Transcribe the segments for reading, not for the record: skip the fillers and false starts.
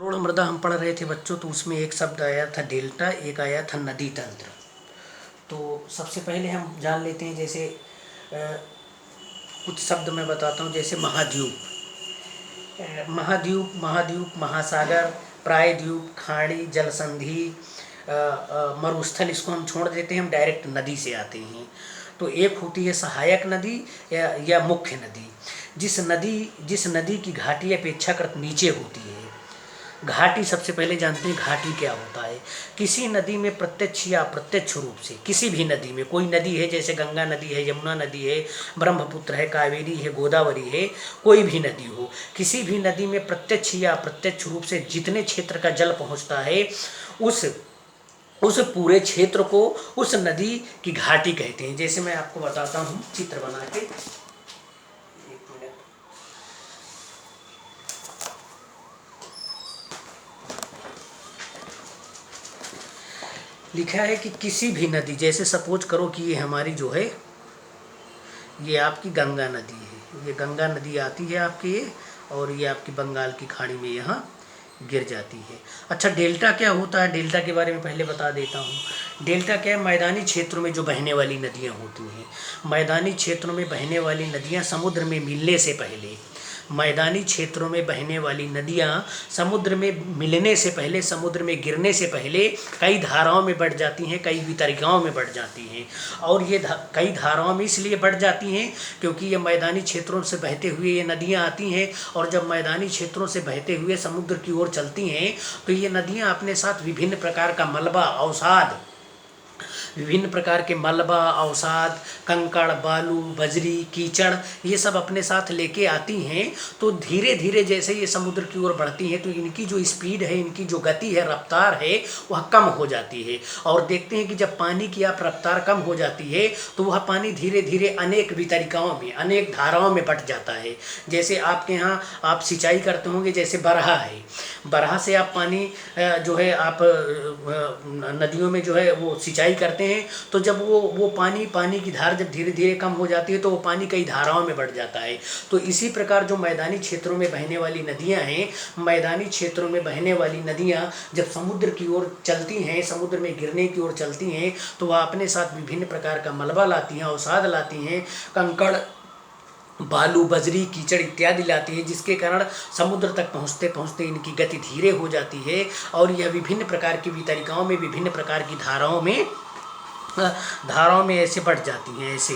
Road मृदा हम पढ़ रहे थे बच्चों, तो उसमें एक शब्द आया था डेल्टा, एक आया था नदी तंत्र। तो सबसे पहले हम जान लेते हैं, जैसे कुछ शब्द मैं बताता हूँ, जैसे महाद्वीप। महाद्वीप, महाद्वीप, महासागर, प्रायद्वीप, खाड़ी, जलसंधि, मरुस्थल, इसको हम छोड़ देते हैं, हम डायरेक्ट नदी से आते हैं। तो एक होती है सहायक नदी या मुख्य नदी। जिस नदी की घाटी अपेक्षाकृत नीचे होती है। घाटी सबसे पहले जानते हैं, घाटी क्या होता है। किसी नदी में प्रत्यक्ष या अप्रत्यक्ष रूप से, किसी भी नदी में, कोई नदी है जैसे गंगा नदी है, यमुना नदी है, ब्रह्मपुत्र है, कावेरी है, गोदावरी है, कोई भी नदी हो, किसी भी नदी में प्रत्यक्ष या अप्रत्यक्ष रूप से जितने क्षेत्र का जल पहुंचता है, उस पूरे क्षेत्र को उस नदी की घाटी कहते हैं। जैसे मैं आपको बताता हूँ चित्र बना के, लिखा है कि किसी भी नदी, जैसे सपोज करो कि ये हमारी जो है, ये आपकी गंगा नदी है, ये गंगा नदी आती है आपकी ये, और ये आपकी बंगाल की खाड़ी में यहाँ गिर जाती है। अच्छा, डेल्टा क्या होता है, डेल्टा के बारे में पहले बता देता हूँ। डेल्टा क्या है, मैदानी क्षेत्रों में जो बहने वाली नदियाँ होती हैं। मैदानी क्षेत्रों में बहने वाली नदियाँ समुद्र में मिलने से पहले, मैदानी क्षेत्रों में बहने वाली नदियाँ समुद्र में मिलने से पहले, समुद्र में गिरने से पहले कई धाराओं में बढ़ जाती हैं, कई वितरिकाओं में बढ़ जाती हैं। और ये कई धाराओं में इसलिए बढ़ जाती हैं क्योंकि ये मैदानी क्षेत्रों से बहते हुए ये नदियाँ आती हैं, और जब मैदानी क्षेत्रों से बहते हुए समुद्र की ओर चलती हैं तो ये नदियाँ अपने साथ विभिन्न प्रकार का मलबा, अवसाद, विभिन्न प्रकार के मलबा, अवसाद, कंकड़, बालू, बजरी, कीचड़, ये सब अपने साथ लेके आती हैं। तो धीरे धीरे जैसे ये समुद्र की ओर बढ़ती हैं तो इनकी जो स्पीड है, इनकी जो गति है, रफ्तार है, वह कम हो जाती है। और देखते हैं कि जब पानी की आप रफ्तार कम हो जाती है तो वह पानी धीरे धीरे अनेक वितरिकाओं में, अनेक धाराओं में बट जाता है। जैसे आपके यहाँ आप सिंचाई करते होंगे, जैसे बरहा है, बरहा से आप पानी जो है आप नदियों में जो है वो सिंचाई करते हैं, तो जब वो पानी की धार जब धीरे धीरे कम हो जाती है तो वो पानी कई धाराओं में बढ़ जाता है। तो इसी प्रकार जो मैदानी क्षेत्रों में बहने वाली नदियां हैं, मैदानी क्षेत्रों में बहने वाली नदियां जब समुद्र की ओर चलती हैं, समुद्र में गिरने की ओर चलती हैं, तो वह अपने साथ विभिन्न प्रकार का मलबा लाती हैं, अवसाद लाती हैं, कंकड़, बालू, बजरी, कीचड़ इत्यादि लाती है, जिसके कारण समुद्र तक पहुँचते पहुँचते इनकी गति धीरे हो जाती है, और यह विभिन्न प्रकार की वितरिकाओं में, विभिन्न प्रकार की धाराओं में ऐसे बढ़ जाती हैं। ऐसे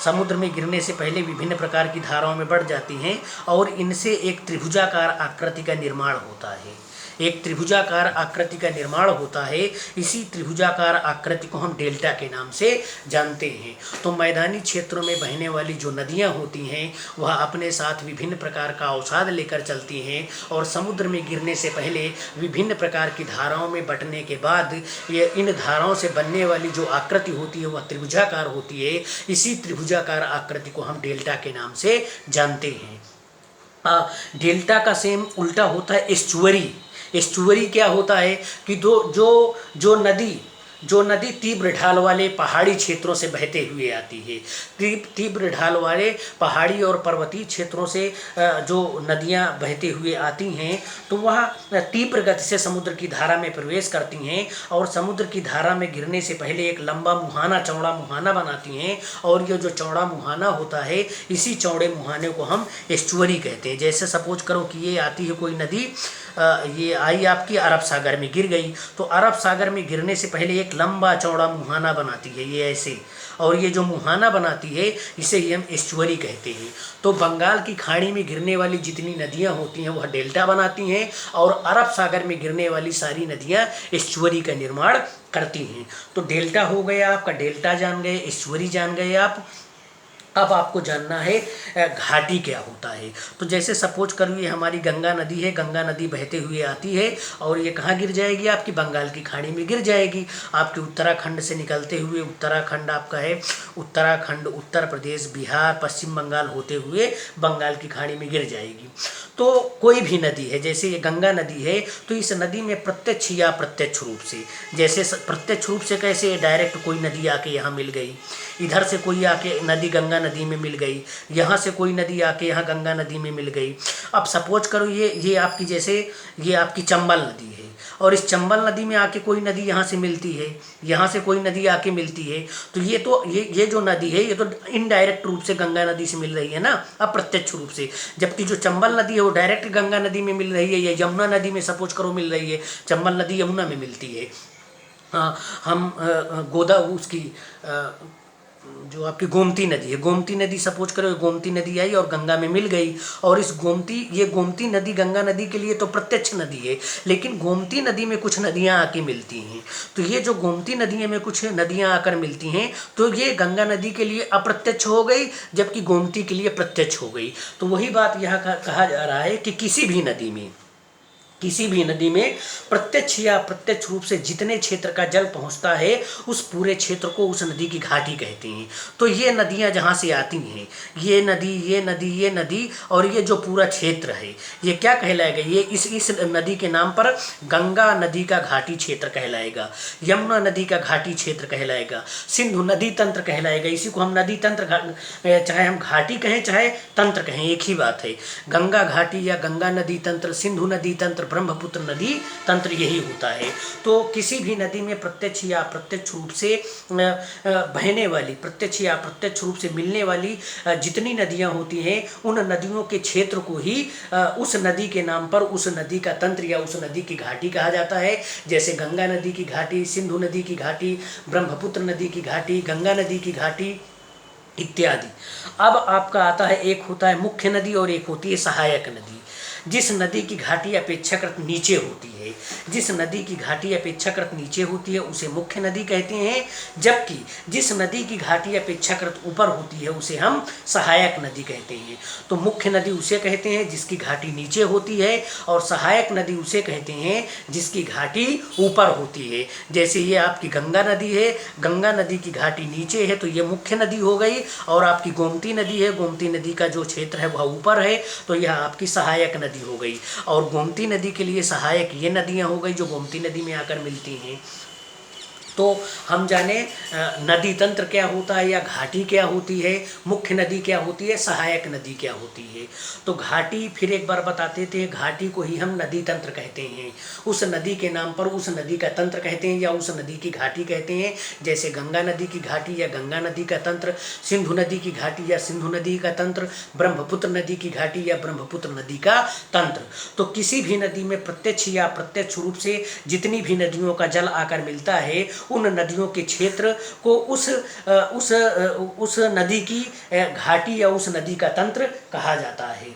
समुद्र में गिरने से पहले विभिन्न प्रकार की धाराओं में बढ़ जाती हैं, और इनसे एक त्रिभुजाकार आकृति का निर्माण होता है। एक त्रिभुजाकार आकृति का निर्माण होता है। इसी त्रिभुजाकार आकृति को हम डेल्टा के नाम से जानते हैं। तो मैदानी क्षेत्रों में बहने वाली जो नदियां होती हैं वह अपने साथ विभिन्न प्रकार का अवसाद लेकर चलती हैं, और समुद्र में गिरने से पहले विभिन्न प्रकार की धाराओं में बंटने के बाद ये इन धाराओं से बनने वाली जो आकृति होती है वह त्रिभुजाकार होती है। इसी त्रिभुजाकार आकृति को हम डेल्टा के नाम से जानते हैं। डेल्टा का सेम उल्टा होता है एस्चुअरी। एस्चुअरी क्या होता है कि जो नदी तीव्र ढाल वाले पहाड़ी क्षेत्रों से बहते हुए आती है। तीव्र ढाल वाले पहाड़ी और पर्वतीय क्षेत्रों से जो नदियां बहते हुए आती हैं तो वह तीव्र गति से समुद्र की धारा में प्रवेश करती हैं, और समुद्र की धारा में गिरने से पहले एक लंबा मुहाना, चौड़ा मुहाना बनाती हैं, और ये जो चौड़ा मुहाना होता है, इसी चौड़े मुहाने को हम एस्चुअरी कहते हैं। जैसे सपोज करो कि ये आती है कोई नदी, ये आई आपकी अरब सागर में गिर गई, तो अरब सागर में गिरने से पहले एक लंबा चौड़ा मुहाना बनाती है ये ऐसे, और ये जो मुहाना बनाती है इसे ही हम एस्चुअरी कहते हैं। तो बंगाल की खाड़ी में गिरने वाली जितनी नदियां होती हैं वह डेल्टा बनाती हैं, और अरब सागर में गिरने वाली सारी नदियां एस्चुअरी का निर्माण करती हैं। तो डेल्टा हो गया आपका, डेल्टा जान गए, एस्चुअरी जान गए आप। अब आपको जानना है घाटी क्या होता है। तो जैसे सपोज करो ये हमारी गंगा नदी है, गंगा नदी बहते हुए आती है, और ये कहाँ गिर जाएगी, आपकी बंगाल की खाड़ी में गिर जाएगी। आपके उत्तराखंड से निकलते हुए, उत्तराखंड आपका है, उत्तराखंड, उत्तर प्रदेश, बिहार, पश्चिम बंगाल होते हुए बंगाल की खाड़ी में गिर जाएगी। तो कोई भी नदी है, जैसे ये गंगा नदी है, तो इस नदी में प्रत्यक्ष या अप्रत्यक्ष रूप से, जैसे प्रत्यक्ष रूप से कैसे, डायरेक्ट कोई नदी आके यहाँ मिल गई, इधर से कोई आके नदी, गंगा नदी में मिल गई, यहाँ से कोई नदी आके यहाँ गंगा नदी में मिल गई। अब सपोज करो ये आपकी जैसे ये आपकी चंबल नदी है, और इस चंबल नदी में आके कोई नदी यहाँ से मिलती है, यहाँ से कोई नदी आके मिलती है, तो ये जो नदी है ये तो इनडायरेक्ट रूप से गंगा नदी से मिल रही है ना, अप्रत्यक्ष रूप से। जबकि जो चंबल नदी है वो डायरेक्ट गंगा नदी में मिल रही है, या यमुना नदी में सपोज करो मिल रही है। चंबल नदी यमुना में मिलती है। हम गोदा उसकी जो आपकी गोमती नदी है, गोमती नदी सपोज करो गोमती नदी आई और गंगा में मिल गई, और इस गोमती नदी गंगा नदी के लिए तो प्रत्यक्ष नदी है, लेकिन गोमती नदी में कुछ नदियां आके मिलती हैं। तो ये जो गोमती नदी में कुछ नदियां आकर मिलती हैं तो ये गंगा नदी के लिए अप्रत्यक्ष हो गई, जबकि गोमती के लिए प्रत्यक्ष हो गई। तो वही बात यहाँ कहा जा रहा है कि किसी भी नदी में प्रत्यक्ष या अप्रत्यक्ष रूप से जितने क्षेत्र का जल पहुंचता है उस पूरे क्षेत्र को उस नदी की घाटी कहते हैं। तो ये नदियां जहां से आती हैं, ये नदी और ये जो पूरा क्षेत्र है ये क्या कहलाएगा, ये इस नदी के नाम पर गंगा नदी का घाटी क्षेत्र कहलाएगा, यमुना नदी का घाटी क्षेत्र कहलाएगा, सिंधु नदी तंत्र कहलाएगा। इसी को हम नदी तंत्र, चाहे हम घाटी कहें चाहे तंत्र कहें एक ही बात है। गंगा घाटी या गंगा नदी तंत्र, सिंधु नदी तंत्र, ब्रह्मपुत्र नदी तंत्र यही होता है। तो किसी भी नदी में प्रत्यक्ष या अप्रत्यक्ष रूप से बहने वाली, प्रत्यक्ष या अप्रत्यक्ष रूप से मिलने वाली जितनी नदियां होती हैं उन नदियों के क्षेत्र को ही उस नदी के नाम पर उस नदी का तंत्र या उस नदी की घाटी कहा जाता है। जैसे गंगा नदी की घाटी, सिंधु नदी की घाटी, ब्रह्मपुत्र नदी की घाटी, गंगा नदी की घाटी इत्यादि। अब आपका आता है, एक होता है मुख्य नदी और एक होती है सहायक नदी। जिस नदी की घाटी अपेक्षाकृत नीचे होती है, जिस नदी की घाटी अपेक्षाकृत नीचे होती है उसे मुख्य नदी कहते हैं, जबकि जिस नदी की घाटी अपेक्षाकृत ऊपर होती है उसे हम सहायक नदी कहते हैं। तो मुख्य नदी उसे कहते हैं जिसकी घाटी नीचे होती है, और सहायक नदी उसे कहते हैं जिसकी घाटी ऊपर होती है। जैसे ये आपकी गंगा नदी है, गंगा नदी की घाटी नीचे है तो ये मुख्य नदी हो गई, और आपकी गोमती नदी है, गोमती नदी का जो क्षेत्र है वह ऊपर है तो यह आपकी सहायक नदी हो गई। और गोमती नदी के लिए सहायक ये नदियां हो गई जो गोमती नदी में आकर मिलती हैं। तो हम जाने नदी तंत्र क्या होता है या घाटी क्या होती है, मुख्य नदी क्या होती है, सहायक नदी क्या होती है। तो घाटी फिर एक बार बताते थे, घाटी को ही हम नदी तंत्र कहते हैं। उस नदी के नाम पर उस नदी का तंत्र कहते हैं या उस नदी की घाटी कहते हैं। जैसे गंगा नदी की घाटी या गंगा नदी का तंत्र, सिंधु नदी की घाटी या सिंधु नदी का तंत्र, ब्रह्मपुत्र नदी की घाटी या ब्रह्मपुत्र नदी का तंत्र। तो किसी भी नदी में प्रत्यक्ष या अप्रत्यक्ष रूप से जितनी भी नदियों का जल आकर मिलता है उन नदियों के क्षेत्र को उस नदी की घाटी या उस नदी का तंत्र कहा जाता है।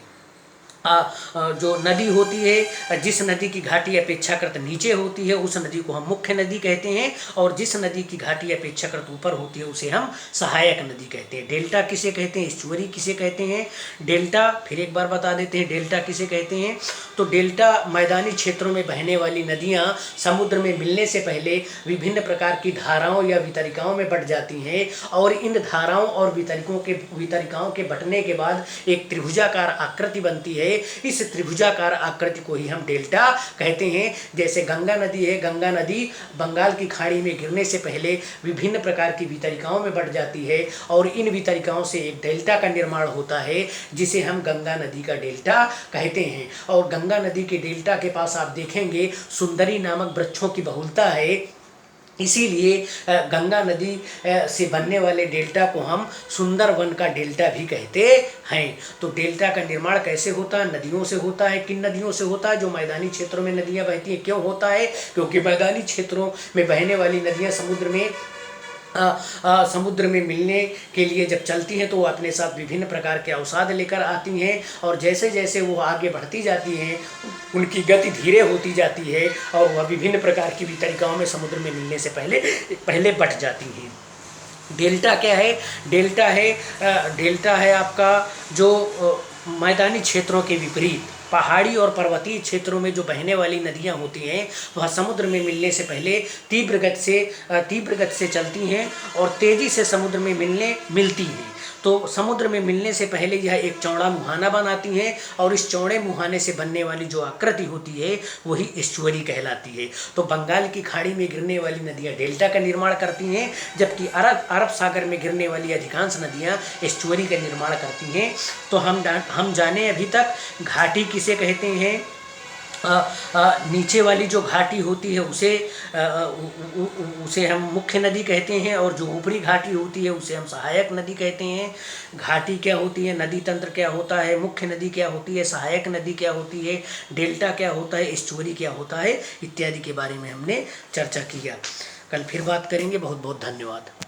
जो नदी होती है, जिस नदी की घाटी अपेक्षाकृत नीचे होती है उस नदी को हम मुख्य नदी कहते हैं, और जिस नदी की घाटी अपेक्षाकृत ऊपर होती है उसे हम सहायक नदी कहते हैं। डेल्टा किसे कहते हैं, एस्चुअरी किसे कहते हैं, डेल्टा फिर एक बार बता देते हैं डेल्टा किसे कहते हैं। तो डेल्टा मैदानी क्षेत्रों में बहने वाली नदियाँ समुद्र में मिलने से पहले विभिन्न प्रकार की धाराओं या वितरिकाओं में बट जाती हैं, और इन धाराओं और वितरिकाओं के बटने के बाद एक त्रिभुजाकार आकृति बनती है। इस त्रिभुजाकार आकृति को ही हम डेल्टा कहते हैं। जैसे गंगा नदी है, गंगा नदी बंगाल की खाड़ी में गिरने से पहले विभिन्न प्रकार की वितरिकाओं में बट जाती है, और इन वितरिकाओं से एक डेल्टा का निर्माण होता है जिसे हम गंगा नदी का डेल्टा कहते हैं। और गंगा नदी के डेल्टा के पास आप देखेंगे सुंदरी नामक वृक्षों की बहुलता है, इसीलिए गंगा नदी से बनने वाले डेल्टा को हम सुंदर वन का डेल्टा भी कहते हैं। तो डेल्टा का निर्माण कैसे होता है, नदियों से होता है। किन नदियों से होता है, जो मैदानी क्षेत्रों में नदियां बहती हैं। क्यों होता है, क्योंकि मैदानी क्षेत्रों में बहने वाली नदियां समुद्र में मिलने के लिए जब चलती हैं तो वो अपने साथ विभिन्न प्रकार के अवसाद लेकर आती हैं, और जैसे जैसे वो आगे बढ़ती जाती हैं उनकी गति धीरे होती जाती है, और वह विभिन्न प्रकार की वितरिकाओं में समुद्र में मिलने से पहले बट जाती हैं। डेल्टा क्या है, डेल्टा है आपका जो मैदानी क्षेत्रों के विपरीत पहाड़ी और पर्वतीय क्षेत्रों में जो बहने वाली नदियाँ होती हैं वह समुद्र में मिलने से पहले तीव्र गति से चलती हैं और तेज़ी से समुद्र में मिलती हैं। तो समुद्र में मिलने से पहले यह एक चौड़ा मुहाना बनाती हैं और इस चौड़े मुहाने से बनने वाली जो आकृति होती है वही एस्चुअरी कहलाती है। तो बंगाल की खाड़ी में गिरने वाली नदियाँ डेल्टा का निर्माण करती हैं, जबकि अरब सागर में गिरने वाली अधिकांश नदियाँ एस्चुअरी का निर्माण करती हैं। तो हम जाने अभी तक घाटी किसे कहते हैं। नीचे वाली जो घाटी होती है उसे हम मुख्य नदी कहते हैं, और जो ऊपरी घाटी होती है उसे हम सहायक नदी कहते हैं। घाटी क्या होती है, नदी तंत्र क्या होता है, मुख्य नदी क्या होती है, सहायक नदी क्या होती है, डेल्टा क्या होता है, एस्चुअरी क्या होता है, इत्यादि के बारे में हमने चर्चा किया। कल फिर बात करेंगे। बहुत बहुत धन्यवाद।